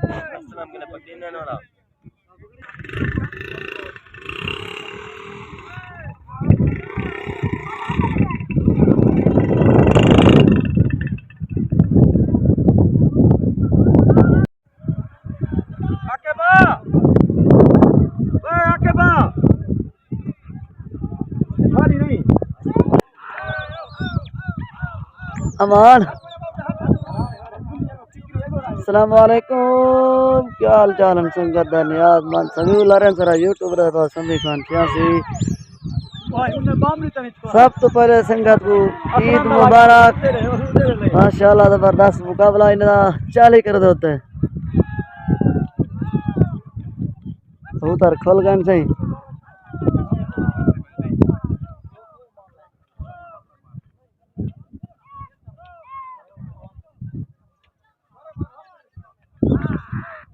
Assalam kena pakai ni orang. अमान अस्सलाम वालेकुम, क्या हाल चाल है संगत दा नियाज मान सभी उलारे सरा यूट्यूब रे तो संदी खान छियासी सब तो पहले संगत को ईद मुबारक माशाल्लाह जबरदस्त मुकाबला इनका चाली कर देते हैं उधर खोल गए सही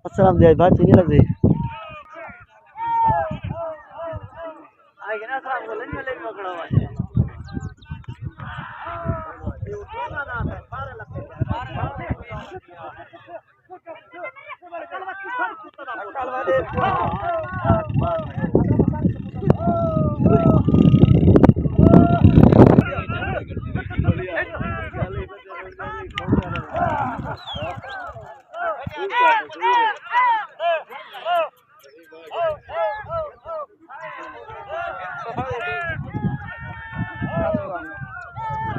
अस्सलाम दिया बात नहीं लग रही आगे ना अस्सलाम बोलने में लेट पकड़ा हुआ है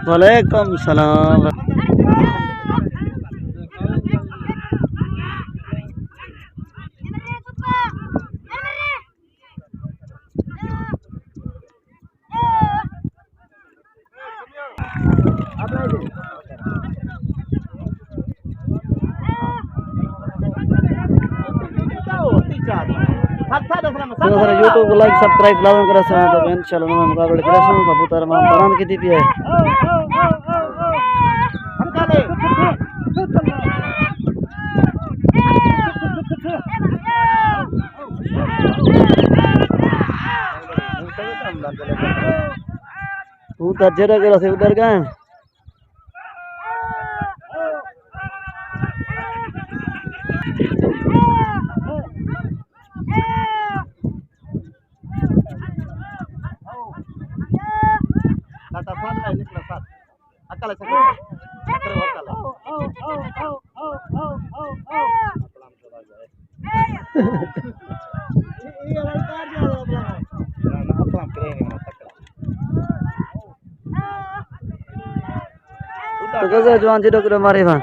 वालेकुम सलाम यूट्यूब को लाइक सब्सक्राइब लाजम करा सा तो इंशाल्लाह मैं मुकाबले करा सा कबूतर में बरान की दी है उधर जरा करा से उधर गए तो कैसे जवान जी डॉक्टर मारे वहाँ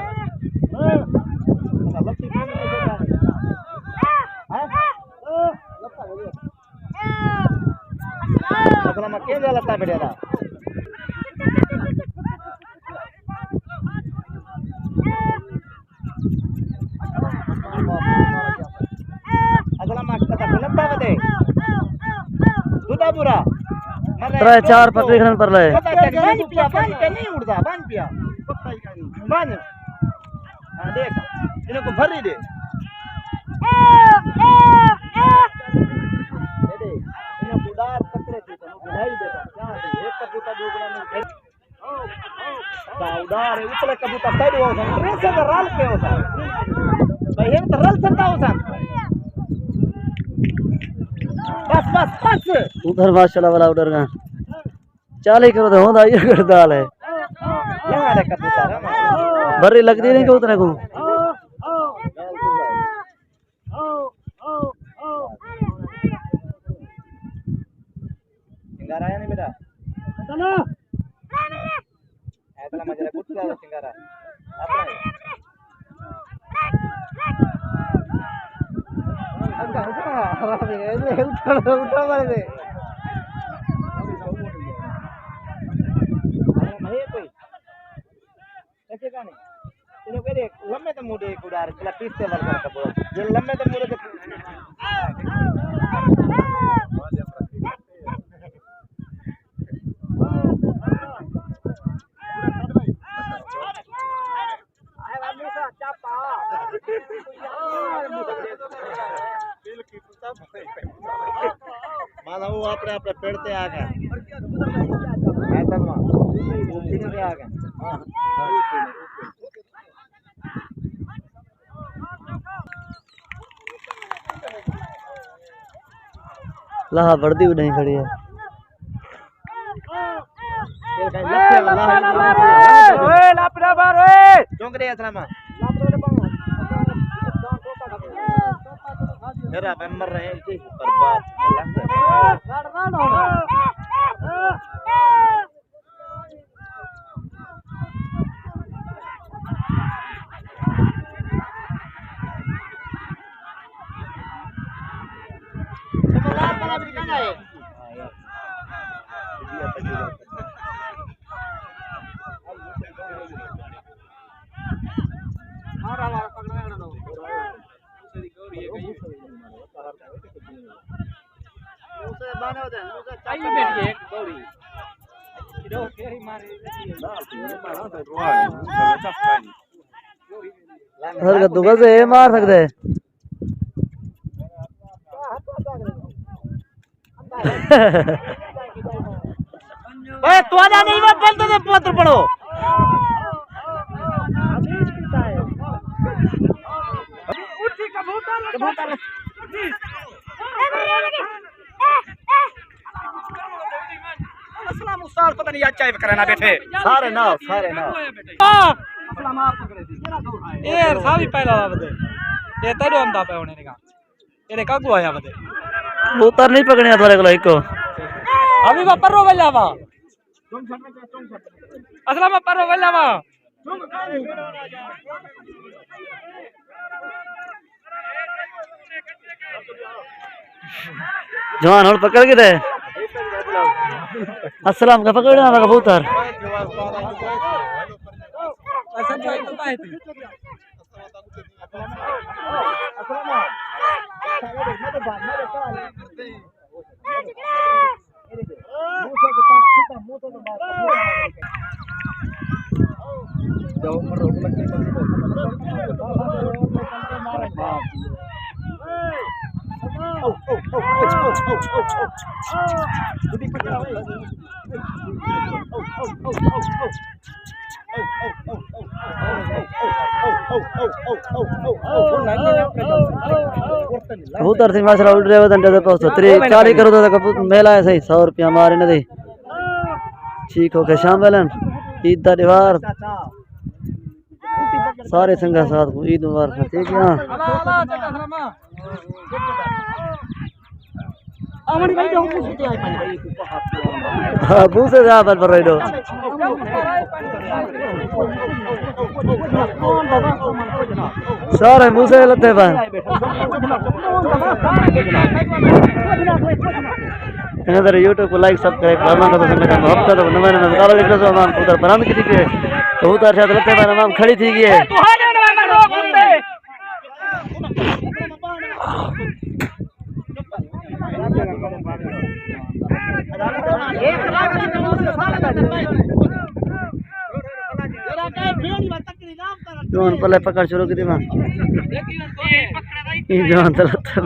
तरह चार पटरी खन पर ले देख इनको भरी दे उदार उतले कबूतर साइड हो सन रेसे तो रल पे हो सन भाई हम तो रल सकता हो सन बस बस बस उधर माशाल्लाह वाला उधर का चाली करो तो होंदा ये करदाल है यहां रे कबूतर बर्री लगदी नहीं को उतने को सिंगारा आया नहीं बेटा चलो ऐसा मजा कुछ ज्यादा सिंगारा उठा मारे दे नहीं कोई ऐसे का नहीं तेरे को देख लम्बे तो मुड़े कुड़ार चला पीस से वर्कर का बोल जो लम्बे तो मुड़े माना वो अपने अपने पेड़ते आ गए ऐसा ना सीधे आ गए लाहा बढ़ती भी नहीं खड़ी है। ये कहीं लखे वाला ओए लापड़ा बार ओए चोंकरे असलमा मेरा मेंबर रहे जी बर्बाद हर दुगल से ये मार सकते हैं। ओए तो आजा नहीं वो बोलते थे पत्र पढ़ो उठी कबूतर अस्सलाम उस्ताद पता नहीं आज चाय करना बैठे सारे ना अस्सलाम आप पकड़े थी ए सावी पहला बदे ये तेरो अंदा पे होने का ये कागू आया बदे कबूतर नहीं पकड़े थोड़े को इको अभी वा पररो वल्लावा अस्सलाम पररो वल्लावा जवान और पकड़ के दे अस्सलाम का पकड़ना था कबूतर ऐसा जो तो पाए थे कबूतर थी माशरा उड़ रहे थे पहुंचो 40 करो तो कबूतर मेला है सही 100 रुपया मारे न दे ठीक हो के शाम बेलन ईद दा दीवार सारे संगा साथ ईद मुबारक ठीक है अमड़ी भाई जो सीधे आई पानी हां दूसरे जा पर रही दो सारे मुंह से लते बा इधर YouTube को लाइक सब्सक्राइब करना तो पसंद करना हफ्ता तो नमन में काला लिख लो हम उधर बरामद की थी कबूतर साथ लते बा नाम खड़ी थी गई है जोन पहले पकड़ शुरू की थी मां ये जोन चलता है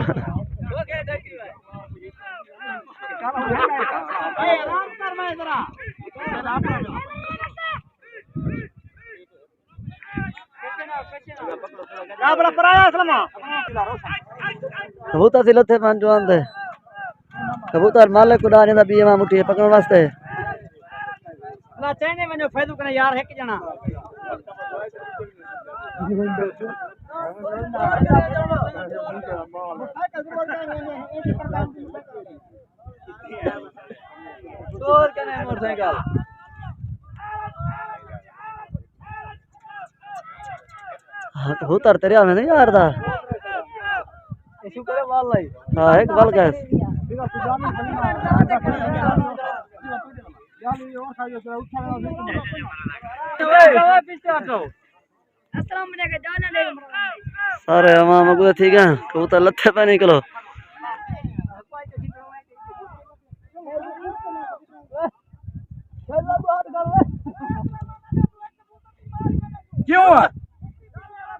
कबूतर से लथे मान जोन दे कबूतर मालिक को डाने दा बीए मां मुठी पकड़न वास्ते ना चाहने वनो फायदो कने यार एक जना और कने मोटरसाइकिल हां कबूतर तेरे में नहीं यार दा इशू करे वाल लाई हां एक बल गैस सारे मां मगो ठीक है कबूतर लथे पे निकलो क्यों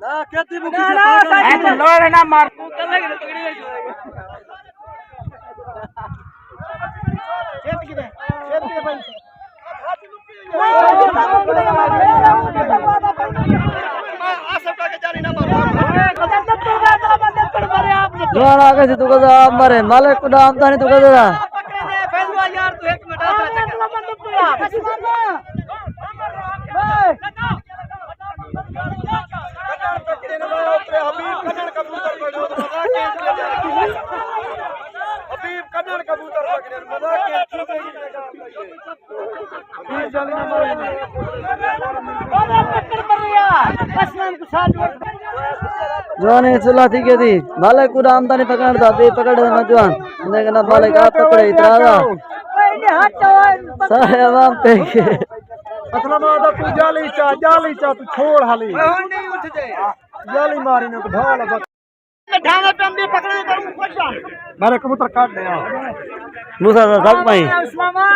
ना कहती बुकी ना लोरे ना मार तू कल लगे पकड़ी खेत की भाई जवान आगे से तू कदा मरे मालिक को नाम था नहीं तू कदा यार तू एक मिनट जवान सुला थी के थी मालिक को नाम था नहीं पकड़ता बे पकड़ दे जवान लेकिन मालिक आप पकड़े इतरा सारे आवाम पे मतलब आदा तू जाली चा तू छोड़ हाली नहीं उठ जाए जाली मारी ने ढाल ढाले पे हम भी पकड़े करूं पैसा मारे कबूतर काट दे मूसा सा सब भाई इस्लामा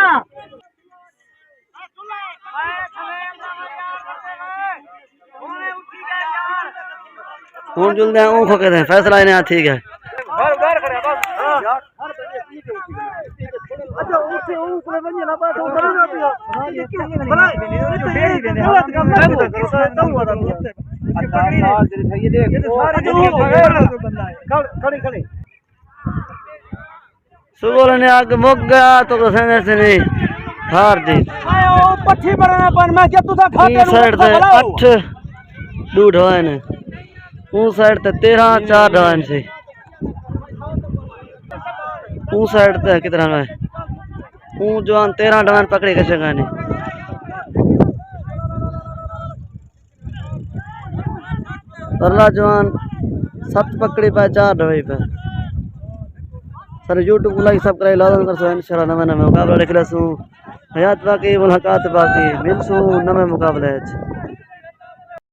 कौन जुल दे ऊ खो के दे फैसला इने ठीक है घर खड़े बस अच्छा उठे ऊपर बनिए ना बात उधर ना पियो ये क्यों नहीं बेड़ी देने गलत काम नहीं तो हुआ था ये देख खड़े खड़े सुबह ने आग मुक गया तो कहने से नहीं हार दी आयो पट्टी बरना पर मैं क्या तुसा खाते साइड से 8 दूध होए ने ऊ साइड ते 13 4 ढान से ऊ साइड ते कितना है ऊ जवान 13 ढान पकड़े के सगाने अल्लाह जवान 7 पकड़ी पे 4 ढोई पे सर यूट्यूब को लाइक सब्सक्राइब लाजम कर सो इंशाल्लाह नवे नवे मुकाबला देख रसू हयात बाकी मुलाकात बाकी मिलसू नवे मुकाबले